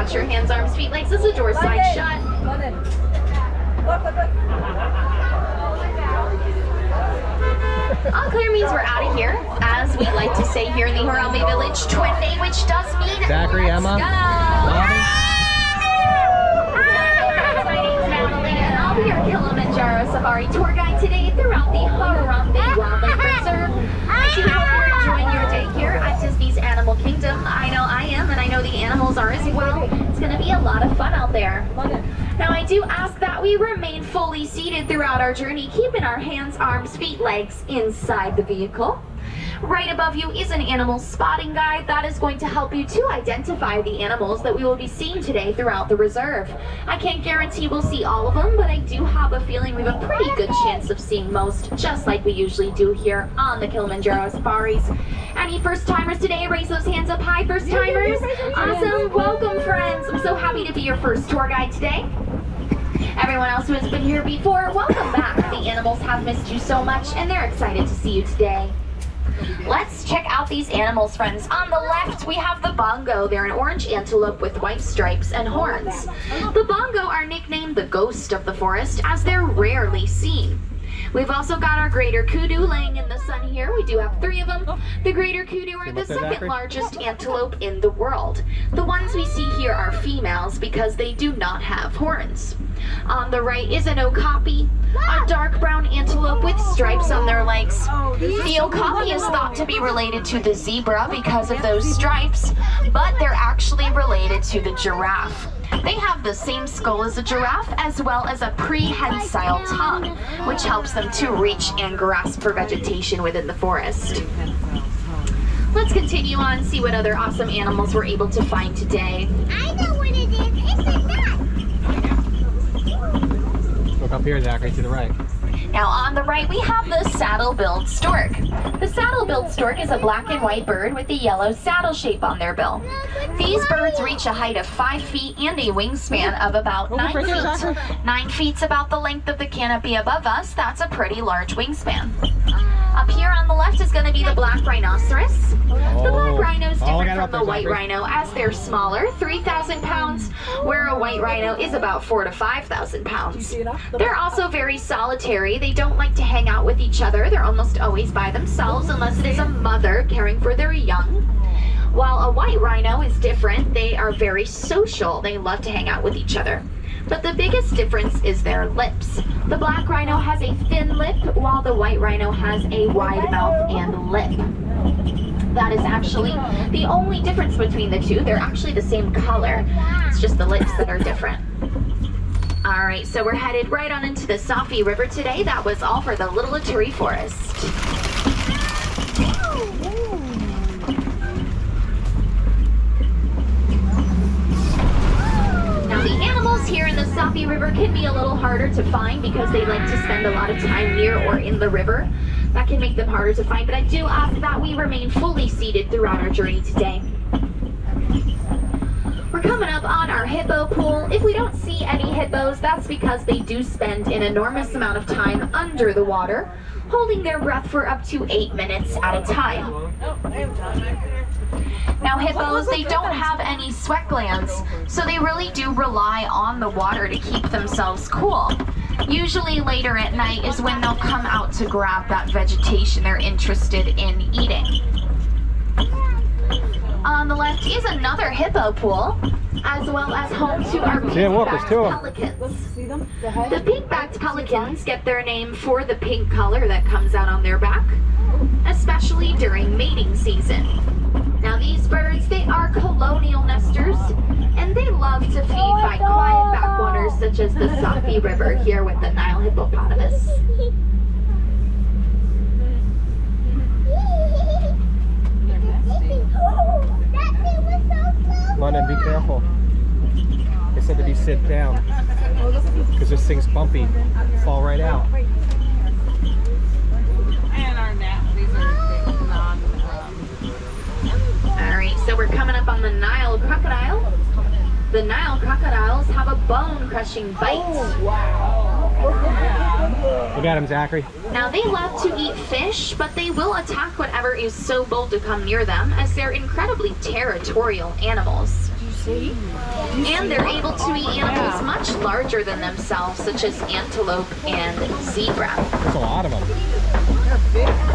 Watch your hands, arms, feet, legs as the door slides shut. All clear means we're out of here. As we like to say here in the Harambe Village, Twin Day, which does mean Zachary, Emma, I'll be your Kilimanjaro Safari tour guide today throughout the Harambe Wildlife Reserve. I do hope you're enjoying your day here at Disney's Animal Kingdom. I know I am, and I know the animals are as well. It's going to be a lot of fun out there. Now, I do ask that we remain fully seated throughout our journey, keeping our hands, arms, feet, legs inside the vehicle. Right above you is an animal spotting guide that is going to help you to identify the animals that we will be seeing today throughout the reserve. I can't guarantee we'll see all of them, but I do have a feeling we have a pretty good chance of seeing most, just like we usually do here on the Kilimanjaro Safaris. Any first timers today? Raise those hands up high, first timers. Awesome, welcome friends. I'm so happy to be your first tour guide today. Everyone else who has been here before, welcome back. The animals have missed you so much and they're excited to see you today. Let's check out these animals, friends. On the left, we have the bongo. They're an orange antelope with white stripes and horns. The bongo are nicknamed the ghost of the forest as they're rarely seen. We've also got our greater kudu laying in the sun here. We do have 3 of them. The greater kudu are the second largest antelope in the world. The ones we see here are females because they do not have horns. On the right is an okapi, a dark brown antelope with stripes on their legs. The okapi is thought to be related to the zebra because of those stripes, but they're actually related to the giraffe. They have the same skull as a giraffe as well as a prehensile tongue, which helps them to reach and grasp for vegetation within the forest. Let's continue on and see what other awesome animals we're able to find today. I know what it is. It's a nut. Look up here, Zachary, to the right. Now on the right we have the saddle-billed stork. The saddle-billed stork is a black and white bird with a yellow saddle shape on their bill. These birds reach a height of 5 feet and a wingspan of about 9 feet. 9 feet's about the length of the canopy above us. That's a pretty large wingspan. Up here on the left is going to be the black rhinoceros. The black rhino is different from the white rhino as they're smaller, 3,000 pounds, where a white rhino is about 4,000 to 5,000 pounds. They're also very solitary. They don't like to hang out with each other. They're almost always by themselves unless it is a mother caring for their young. While a white rhino is different, they are very social. They love to hang out with each other. But the biggest difference is their lips. The black rhino has a thin lip, while the white rhino has a wide mouth and lip. That is actually the only difference between the two. They're actually the same color. It's just the lips that are different. All right, so we're headed right on into the Safi River today. That was all for the Little Aturi Forest. Now the animals here in the Safi River can be a little harder to find because they like to spend a lot of time near or in the river. That can make them harder to find, but I do ask that we remain fully seated throughout our journey today. We're coming up on our hippo pool. If we don't see any hippos, that's because they do spend an enormous amount of time under the water, holding their breath for up to 8 minutes at a time. Now hippos, they don't have any sweat glands, so they really do rely on the water to keep themselves cool. Usually later at night is when they'll come out to grab that vegetation they're interested in eating. On the left is another hippo pool, as well as home to our pink-backed pelicans. The pink-backed pelicans get their name for the pink color that comes out on their back, especially during mating season. Now these birds, they are colonial nesters, and they love to feed by quiet backwaters such as the Safi River here with the Nile hippopotamus. London, be careful. They said to be sit down because this thing's bumpy. Fall right out. And our net, these are non. Alright, so we're coming up on the Nile crocodile. The Nile crocodiles have a bone-crushing bite. Oh, wow. Look at him, Zachary. Now they love to eat fish, but they will attack whatever is so bold to come near them, as they're incredibly territorial animals. And they're able to eat animals much larger than themselves, such as antelope and zebra. There's a lot of them.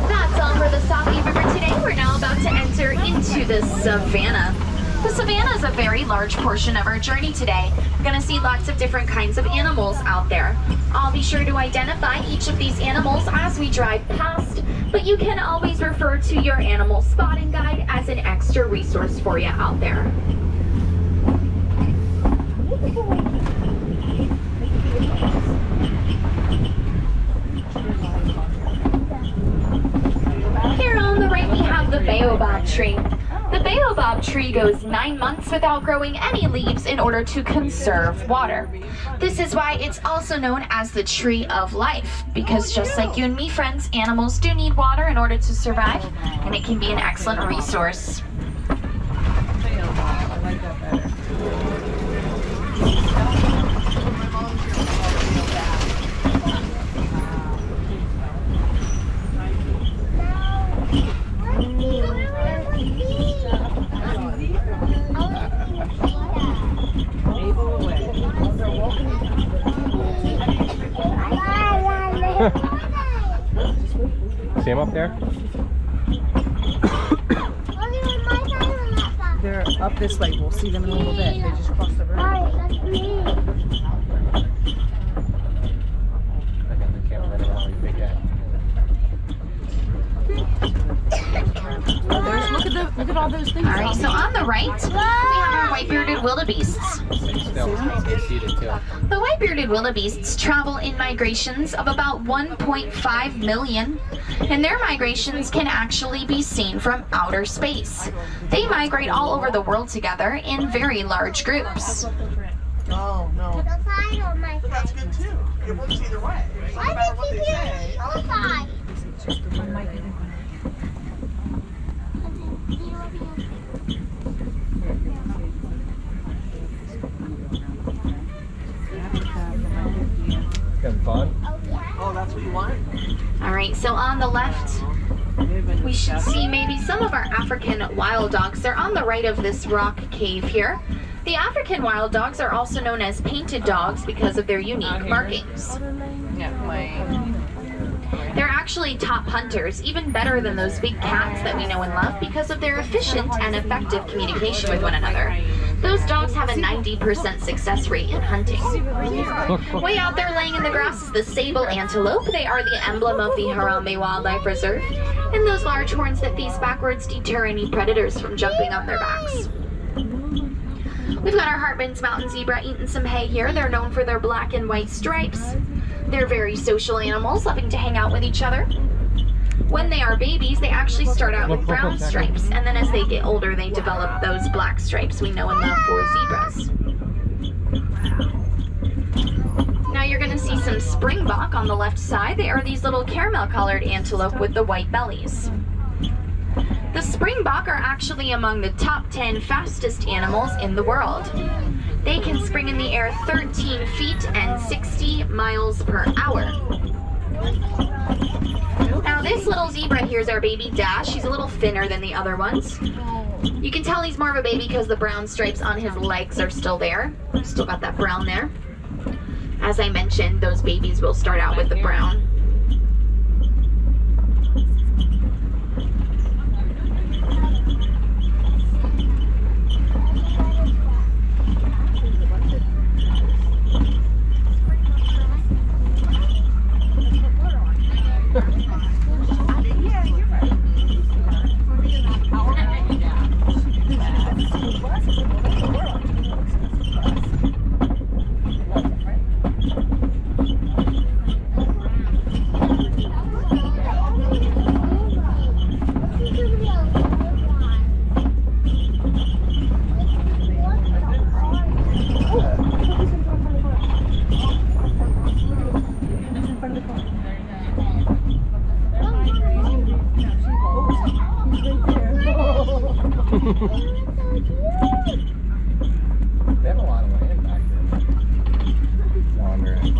That's all for the Sabi River today. We're now about to enter into the savannah. The savannah is a very large portion of our journey today. We're going to see lots of different kinds of animals out there. I'll be sure to identify each of these animals as we drive past, but you can always refer to your animal spotting guide as an extra resource for you out there. Here on the right we have the baobab tree. The baobab tree goes 9 months without growing any leaves in order to conserve water. This is why it's also known as the tree of life, because just like you and me, friends, animals do need water in order to survive, and it can be an excellent resource. I like that better. See him up there? They're up this way. We'll see them in a little bit. They just crossed the road. Look at all those things. All right, so on the right, we have our white-bearded wildebeests. The white-bearded wildebeests travel in migrations of about 1.5 million, and their migrations can actually be seen from outer space. They migrate all over the world together in very large groups. Oh, no. The side or my But that's side? good too. It works either way. No Why matter what did they you say. do your side? Having fun? Oh, that's what you want? All right, so on the left, we should see maybe some of our African wild dogs. They're on the right of this rock cave here. The African wild dogs are also known as painted dogs because of their unique markings. Yeah, playing. They're actually top hunters, even better than those big cats that we know and love because of their efficient and effective communication with one another. Those dogs have a 90% success rate in hunting. Way out there laying in the grass is the sable antelope. They are the emblem of the Harambe Wildlife Reserve. And those large horns that face backwards deter any predators from jumping on their backs. We've got our Hartman's mountain zebra eating some hay here. They're known for their black and white stripes. They're very social animals, loving to hang out with each other. When they are babies, they actually start out with brown stripes, and then as they get older, they develop those black stripes we know and love for zebras. Now you're going to see some springbok on the left side. They are these little caramel-colored antelope with the white bellies. The springbok are actually among the top 10 fastest animals in the world. They can spring in the air 13 feet and 60 miles per hour. Now this little zebra here is our baby Dash. He's a little thinner than the other ones. You can tell he's more of a baby because the brown stripes on his legs are still there. Still got that brown there. As I mentioned, those babies will start out with the brown. They have a lot of land back there. Wandering.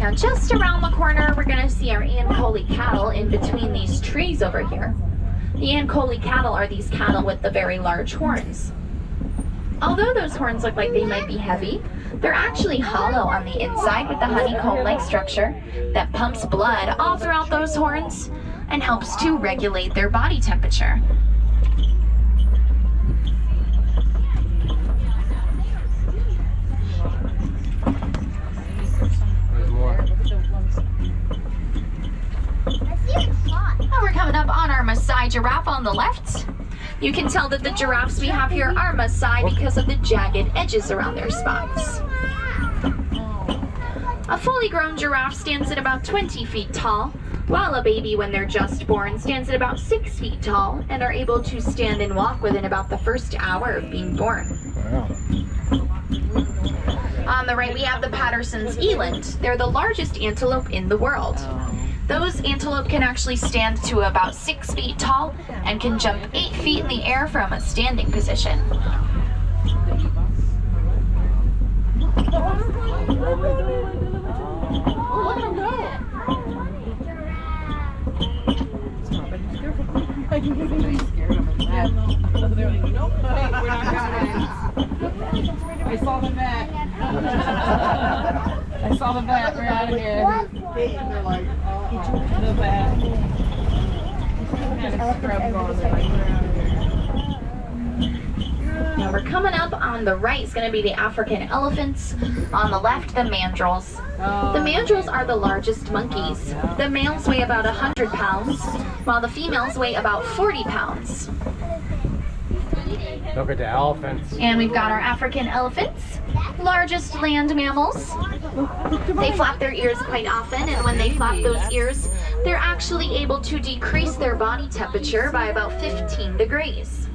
Now just around the corner, we're gonna see our Ankoli cattle in between these trees over here. The Ankoli cattle are these cattle with the very large horns. Although those horns look like they might be heavy, they're actually hollow on the inside with the honeycomb-like structure that pumps blood all throughout those horns and helps to regulate their body temperature. There's more. Now we're coming up on our Maasai giraffe on the left. You can tell that the giraffes we have here are Maasai because of the jagged edges around their spots. A fully grown giraffe stands at about 20 feet tall, while a baby when they're just born stands at about 6 feet tall and are able to stand and walk within about the first hour of being born. Wow. On the right we have the Patterson's eland. They're the largest antelope in the world. Those antelope can actually stand to about 6 feet tall and can jump 8 feet in the air from a standing position. I saw the vet. I saw the vet. We're out of here. And they're like, The vet. Had a scrub on there. Now we're coming up on the right is going to be the African elephants. On the left, the mandrills. The mandrills are the largest monkeys. The males weigh about 100 pounds, while the females weigh about 40 pounds. Look at the elephants. And we've got our African elephants, largest land mammals. They flap their ears quite often, and when they flap those ears, they're actually able to decrease their body temperature by about 15 degrees.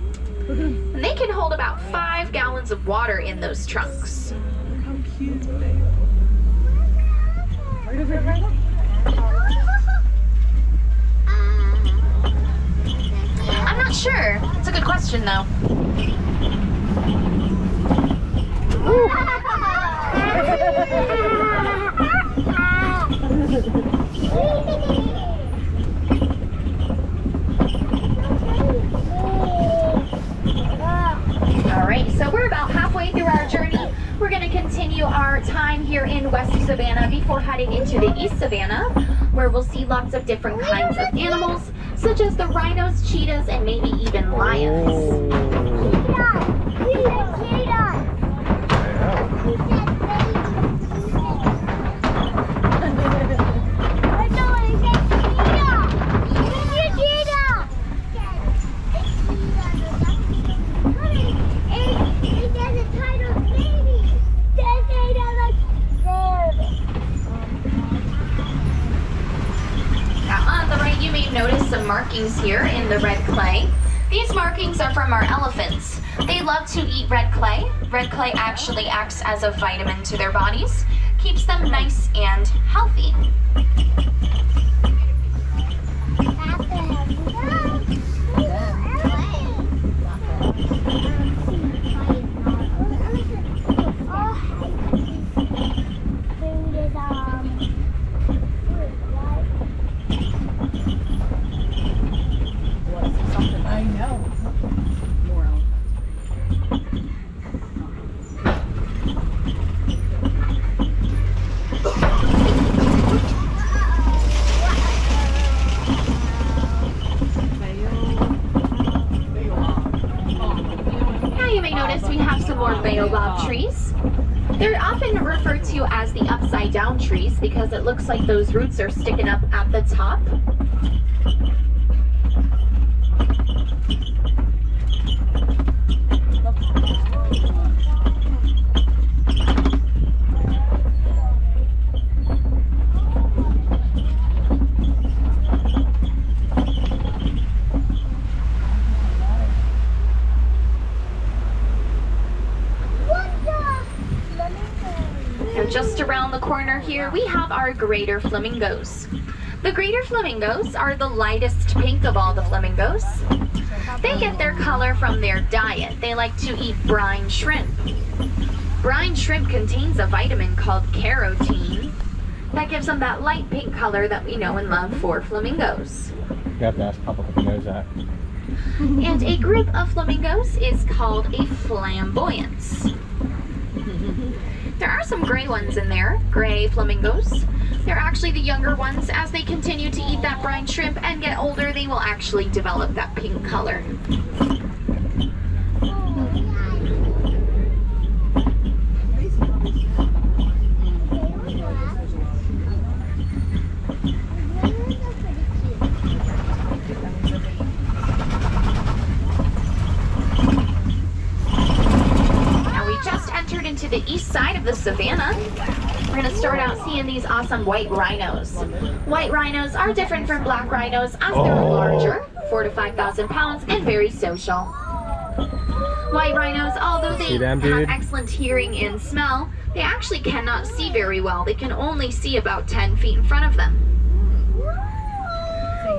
And they can hold about 5 gallons of water in those trunks. I'm not sure. It's a good question, though. Alright, so we're about halfway through our journey. We're going to continue our time here in West Savannah before heading into the East Savannah, where we'll see lots of different kinds of animals, such as the rhinos, cheetahs, and maybe even lions. Notice some markings here in the red clay. These markings are from our elephants. They love to eat red clay. Red clay actually acts as a vitamin to their bodies, keeps them nice and healthy. I know. More Now you may notice we have some more baobab trees. They're often referred to as the upside down trees because it looks like those roots are sticking up at the top. Just around the corner here, we have our greater flamingos. The greater flamingos are the lightest pink of all the flamingos. They get their color from their diet. They like to eat brine shrimp. Brine shrimp contains a vitamin called carotene. That gives them that light pink color that we know and love for flamingos. You have to ask Papa what he knows that. And a group of flamingos is called a flamboyance. There are some gray ones in there, gray flamingos. They're actually the younger ones. As they continue to eat that brine shrimp and get older, they will actually develop that pink color. To the east side of the savannah, we're going to start out seeing these awesome white rhinos. White rhinos are different from black rhinos as they're larger, 4,000 to 5,000 pounds, and very social. White rhinos, although they have excellent hearing and smell, they actually cannot see very well. They can only see about 10 feet in front of them.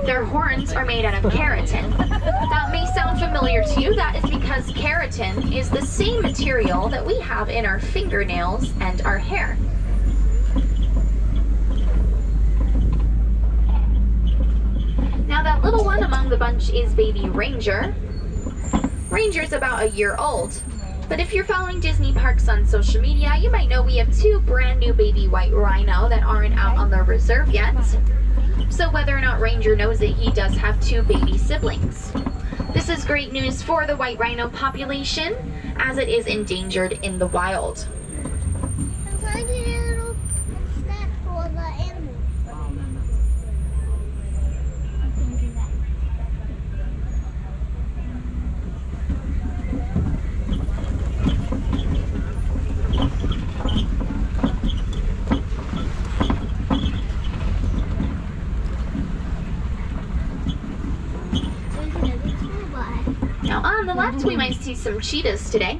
Their horns are made out of keratin. That may sound familiar to you. That is because keratin is the same material that we have in our fingernails and our hair. Now that little one among the bunch is baby Ranger. Ranger's about a year old. But if you're following Disney Parks on social media, you might know we have 2 brand new baby white rhino that aren't out on the reserve yet. So whether or not Ranger knows it, he does have 2 baby siblings. This is great news for the white rhino population, as it is endangered in the wild. I'm trying to get a little snack for the animals. Now on the left, we might see some cheetahs today.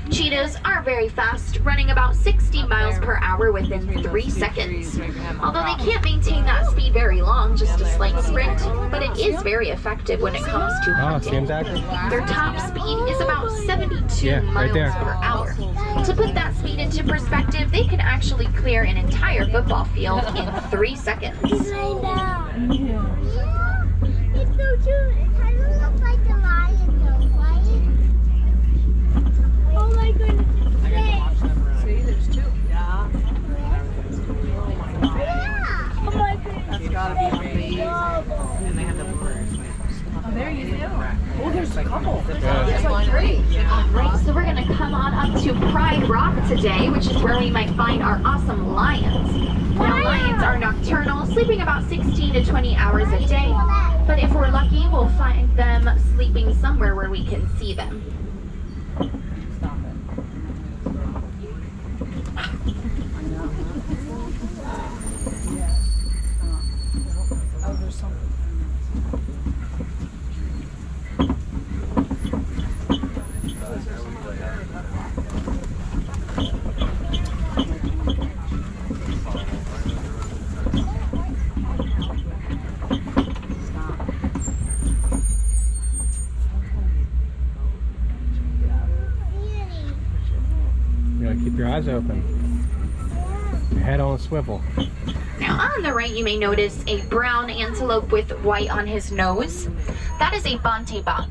Cheetahs are very fast, running about 60 miles per hour within 3 seconds. Although they can't maintain that speed very long, just a slight sprint, but it is very effective when it comes to hunting. Their top speed is about 72 miles per hour. To put that speed into perspective, they can actually clear an entire football field in 3 seconds. He's laying down. Yeah. It's so cute. It kind of looks like the lion though, right? Oh my goodness. See, there's 2. Yeah. Yeah. Oh my goodness. That's gotta be amazing. And they have the birds. Oh, there you go. Oh, there's a couple. There's like 3. Right, so we're gonna come on up to Pride Rock today, which is where we might find our awesome lions. Now, lions are nocturnal, sleeping about 16 to 20 hours a day. But if we're lucky, we'll find them sleeping somewhere where we can see them. Stop it. Oh, there's something. Keep your eyes open. Your head on a swivel. Now on the right, you may notice a brown antelope with white on his nose. That is a bontebok.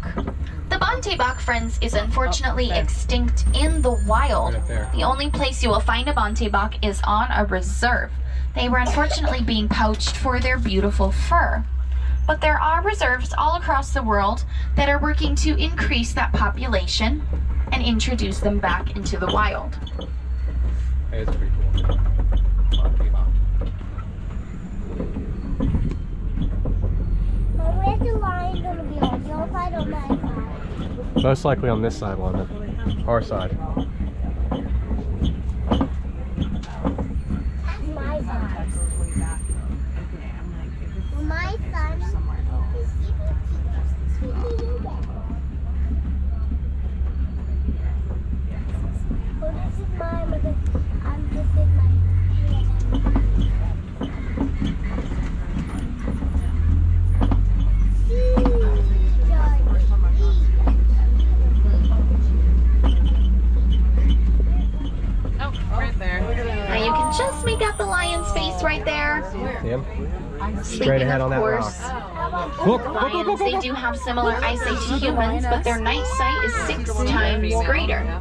The bontebok, friends, is unfortunately extinct in the wild. The only place you will find a bontebok is on a reserve. They were unfortunately being poached for their beautiful fur. But there are reserves all across the world that are working to increase that population and introduce them back into the wild. Hey, it's pretty cool. Where's the lion gonna be on? Your side or my side? Most likely on this side, London. Our side. My side. My son is well, this is mine, but I'm just in my just make out the lion's face right there. Yep. Sleeping, Straight ahead of on that course. rock. Look, look, look, Lions, look, they look. do have similar eyesight to humans, but their night sight is 6 times greater.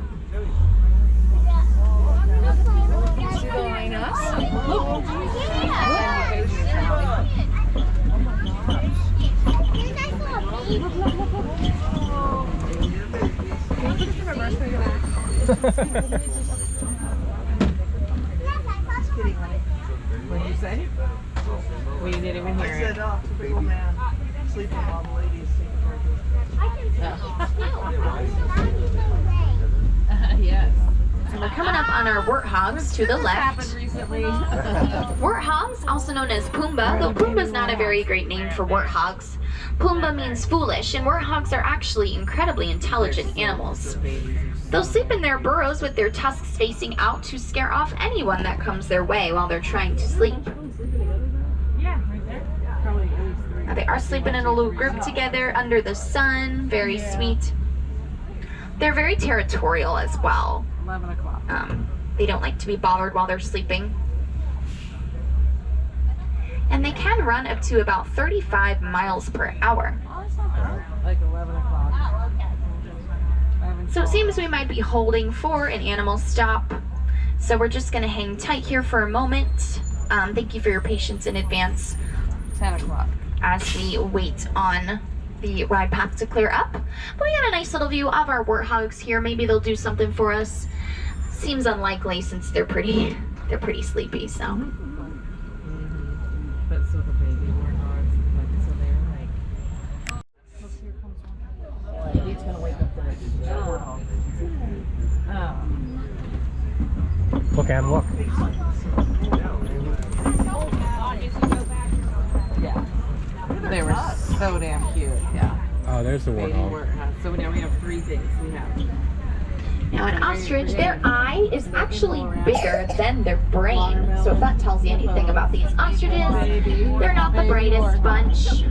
What did you say? We didn't even I hear said, it. oh, it's a big old man sleeping while the ladies Yes. And we're coming up on our warthogs to the left. Happened recently. Warthogs, also known as Pumbaa, though Pumbaa's not a very great name for warthogs. Pumbaa means foolish, and warthogs are actually incredibly intelligent animals. They'll sleep in their burrows with their tusks facing out to scare off anyone that comes their way while they're trying to sleep. Yeah, right there. Probably at least 3. Now, they are sleeping in a little group together under the sun, very sweet. They're very territorial as well. 11 o'clock. They don't like to be bothered while they're sleeping. And they can run up to about 35 miles per hour. Like 11 o'clock. So it seems we might be holding for an animal stop. So we're just going to hang tight here for a moment. Thank you for your patience in advance 10 o'clock. as we wait on the ride path to clear up. But we got a nice little view of our warthogs here. Maybe they'll do something for us. Seems unlikely since they're pretty sleepy. So But so the baby warthogs, like, so they're like. Look, here comes one. He's gonna wake up the next day. Oh. Look, Em, look. Yeah. They were so damn cute. Yeah. Oh, there's the Baby warthog. warthog. So now we have 3 things. We have. now an ostrich, their eye is actually bigger than their brain. So if that tells you anything about these ostriches, they're not the brightest bunch.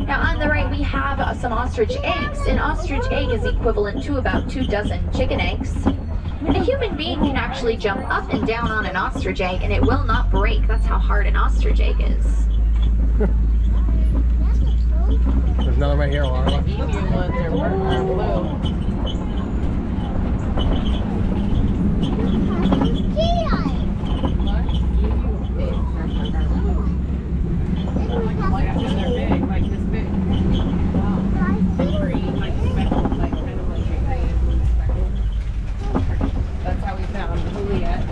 Now on the right we have some ostrich eggs. An ostrich egg is equivalent to about 2 dozen chicken eggs. And a human being can actually jump up and down on an ostrich egg and it will not break. That's how hard an ostrich egg is. There's another right here, Laura. Emu ones are blue. That's how we found Juliet.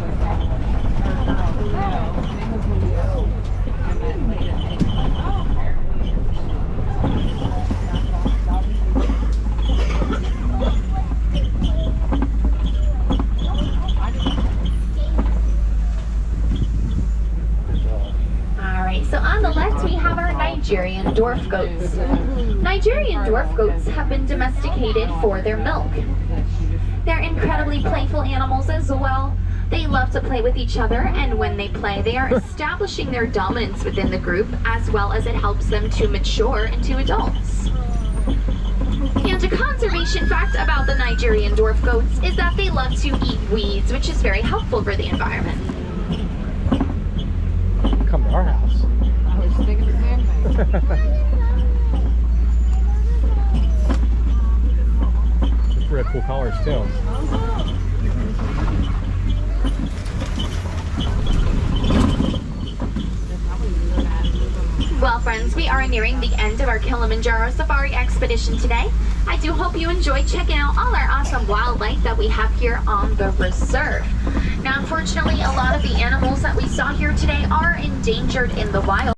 Alright, so on the left we have our Nigerian dwarf goats. Nigerian dwarf goats have been domesticated for their milk. They're incredibly playful animals as well. They love to play with each other, and when they play, they are establishing their dominance within the group, as well as it helps them to mature into adults. And a conservation fact about the Nigerian dwarf goats is that they love to eat weeds, which is very helpful for the environment. Come to our house. I was thinking the same thing. Real cool colors too. Well, friends, we are nearing the end of our Kilimanjaro safari expedition today. I do hope you enjoyed checking out all our awesome wildlife that we have here on the reserve. Now, unfortunately, a lot of the animals that we saw here today are endangered in the wild.